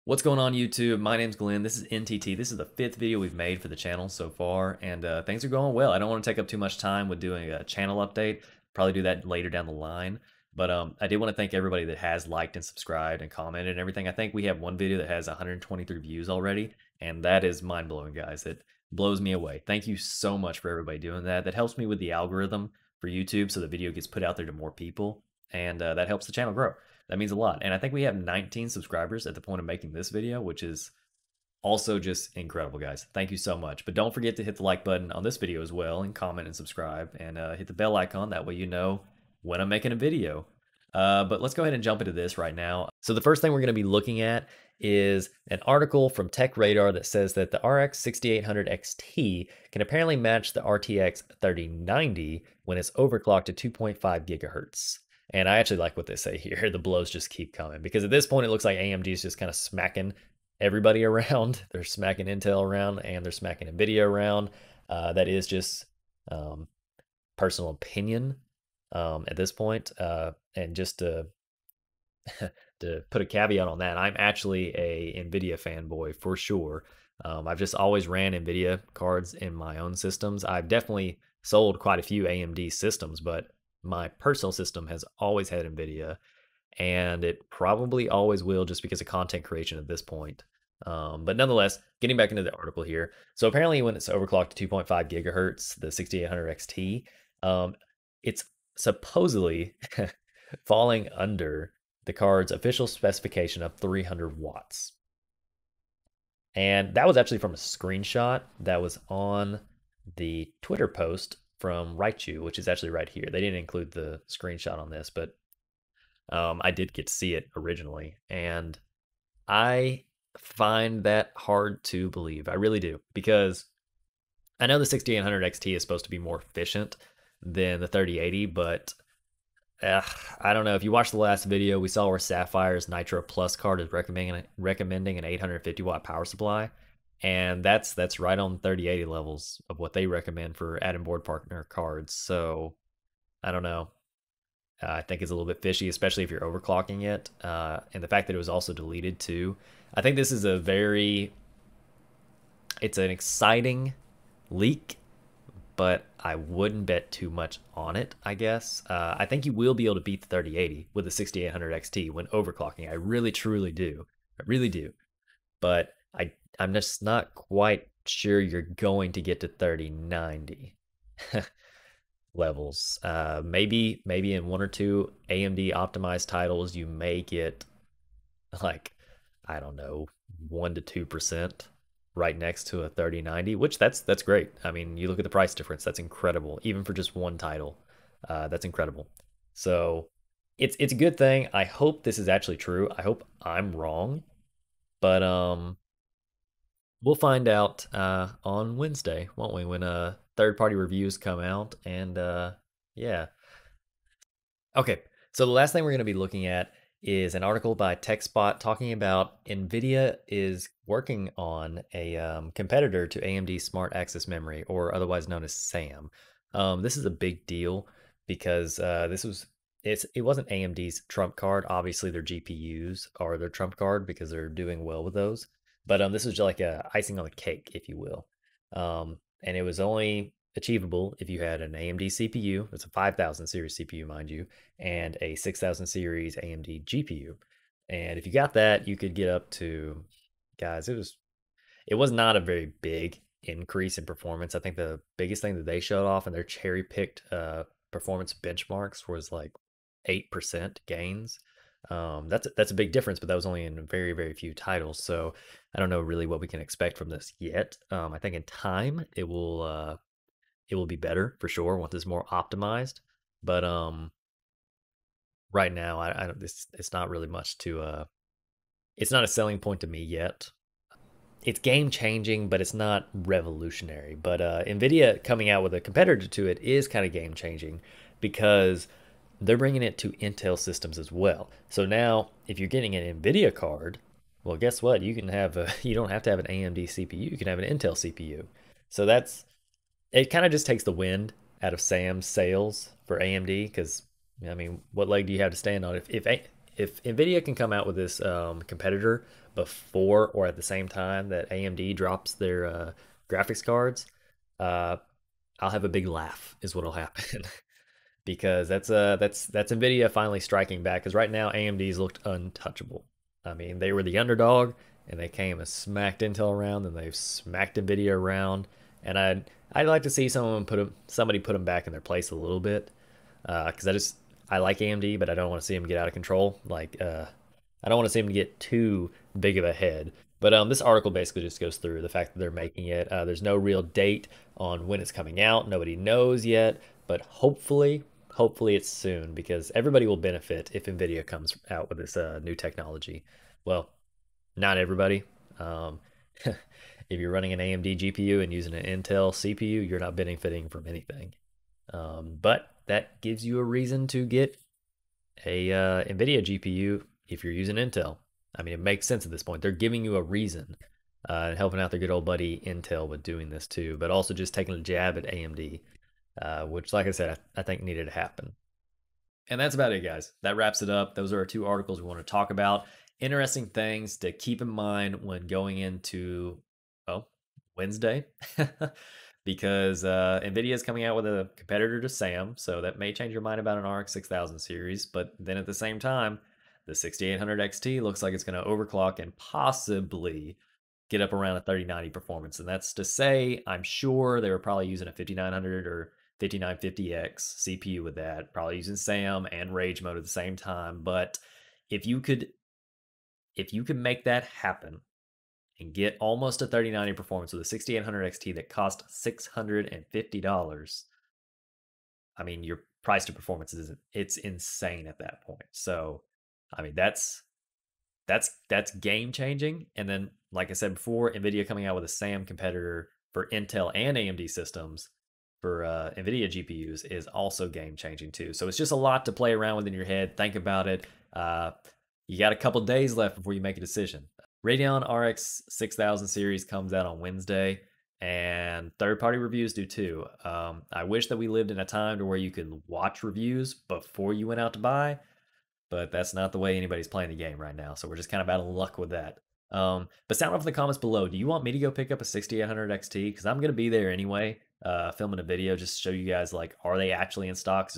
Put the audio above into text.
What's going on YouTube? My name's Glenn. This is NTT. This is the fifth video we've made for the channel so far, and things are going well. I don't want to take up too much time with doing a channel update. Probably do that later down the line. But I did want to thank everybody that has liked and subscribed and commented and everything. I think we have one video that has 123 views already, and that is mind-blowing, guys. It blows me away. Thank you so much for everybody doing that. That helps me with the algorithm for YouTube so the video gets put out there to more people, and that helps the channel grow. That means a lot. And I think we have 19 subscribers at the point of making this video, which is also just incredible, guys. Thank you so much. But don't forget to hit the like button on this video as well, and comment and subscribe, and hit the bell icon. That way you know when I'm making a video. But let's go ahead and jump into this right now. So the first thing we're going to be looking at is an article from Tech Radar that says that the RX 6800 XT can apparently match the RTX 3090 when it's overclocked to 2.5 gigahertz. And I actually like what they say here. The blows just keep coming because at this point it looks like AMD is just kind of smacking everybody around. They're smacking Intel around and they're smacking Nvidia around. That is just personal opinion at this point. And just to to put a caveat on that, I'm actually a Nvidia fanboy for sure. I've just always ran Nvidia cards in my own systems. I've definitely sold quite a few AMD systems, but my personal system has always had Nvidia, and it probably always will just because of content creation at this point. But nonetheless, getting back into the article here. So apparently when it's overclocked to 2.5 gigahertz, the 6800 XT, it's supposedly falling under the card's official specification of 300 watts. And that was actually from a screenshot that was on the Twitter post from Raichu, which is actually right here. They didn't include the screenshot on this, but I did get to see it originally. And I find that hard to believe. I really do. Because I know the 6800 XT is supposed to be more efficient than the 3080, but I don't know. If you watched the last video, we saw where Sapphire's Nitro Plus card is recommending an 850 watt power supply, and that's right on 3080 levels of what they recommend for add-in board partner cards. So I don't know. I think it's a little bit fishy, especially if you're overclocking it, and the fact that it was also deleted too. I think this is it's an exciting leak, but I wouldn't bet too much on it, I guess. I think you will be able to beat the 3080 with the 6800 XT when overclocking. I really, truly do. I really do. But I'm just not quite sure you're going to get to 3090 levels. Maybe in one or two AMD optimized titles, you may get like, I don't know, 1 to 2% right next to a 3090, which that's great. I mean, you look at the price difference, that's incredible. Even for just one title, that's incredible. So it's a good thing. I hope this is actually true. I hope I'm wrong, but we'll find out on Wednesday, won't we? When third-party reviews come out, and yeah. Okay, so the last thing we're going to be looking at is an article by TechSpot talking about Nvidia is working on a competitor to AMD Smart Access Memory, or otherwise known as SAM. This is a big deal because it wasn't AMD's trump card. Obviously, their GPUs are their trump card because they're doing well with those. But this was just like a icing on the cake, if you will. And it was only achievable if you had an AMD CPU. It's a 5000 series CPU, mind you, and a 6000 series AMD GPU. And if you got that, you could get up to, guys, it was not a very big increase in performance. I think the biggest thing that they showed off in their cherry picked performance benchmarks was like 8% gains. That's a big difference, but that was only in very, very few titles. So I don't know really what we can expect from this yet. I think in time it will be better for sure once it's more optimized. But right now I don't it's not really much to it's not a selling point to me yet. It's game changing, but it's not revolutionary. But Nvidia coming out with a competitor to it is kind of game changing because they're bringing it to Intel systems as well. So now, if you're getting an Nvidia card, well, guess what? You can have you don't have to have an AMD CPU. You can have an Intel CPU. So it kind of just takes the wind out of Sam's sails for AMD because I mean, what leg do you have to stand on? If if Nvidia can come out with this competitor before or at the same time that AMD drops their graphics cards, uh, I'll have a big laugh. Is what'll happen. Because that's Nvidia finally striking back. Because right now AMD's looked untouchable. I mean, they were the underdog, and they came and smacked Intel around, and they've smacked Nvidia around. And I'd like to see somebody put them back in their place a little bit. Because I like AMD, but I don't want to see them get out of control. I don't want to see them get too big of a head. But this article basically just goes through the fact that they're making it. There's no real date on when it's coming out. Nobody knows yet, but hopefully it's soon because everybody will benefit if Nvidia comes out with this new technology. Well, not everybody. Um, if you're running an AMD GPU and using an Intel CPU, you're not benefiting from anything. But that gives you a reason to get a NVIDIA GPU if you're using Intel. I mean, it makes sense at this point. They're giving you a reason, helping out their good old buddy Intel with doing this too, but also just taking a jab at AMD, which, like I said, I think needed to happen. And that's about it, guys. That wraps it up. Those are our two articles we want to talk about. Interesting things to keep in mind when going into, well, Wednesday, because NVIDIA is coming out with a competitor to SAM, so that may change your mind about an RX 6000 series. But then at the same time, the 6800 XT looks like it's going to overclock and possibly get up around a 3090 performance. And that's to say, I'm sure they were probably using a 5900 or 5950X CPU with that, probably using SAM and Rage mode at the same time. But if you could make that happen and get almost a 3090 performance with a 6800 XT that cost $650, I mean, your price to performance is it's insane at that point. So, I mean, that's game changing. And then, like I said before, Nvidia coming out with a SAM competitor for Intel and AMD systems for Nvidia GPUs is also game changing too. So it's just a lot to play around with in your head. Think about it. You got a couple days left before you make a decision. Radeon RX 6000 series comes out on Wednesday, and third-party reviews do too. I wish that we lived in a time to where you could watch reviews before you went out to buy, but that's not the way anybody's playing the game right now. So we're just kind of out of luck with that. But sound off in the comments below. Do you want me to go pick up a 6800 XT? Because I'm going to be there anyway, filming a video just to show you guys, like, are they actually in stock?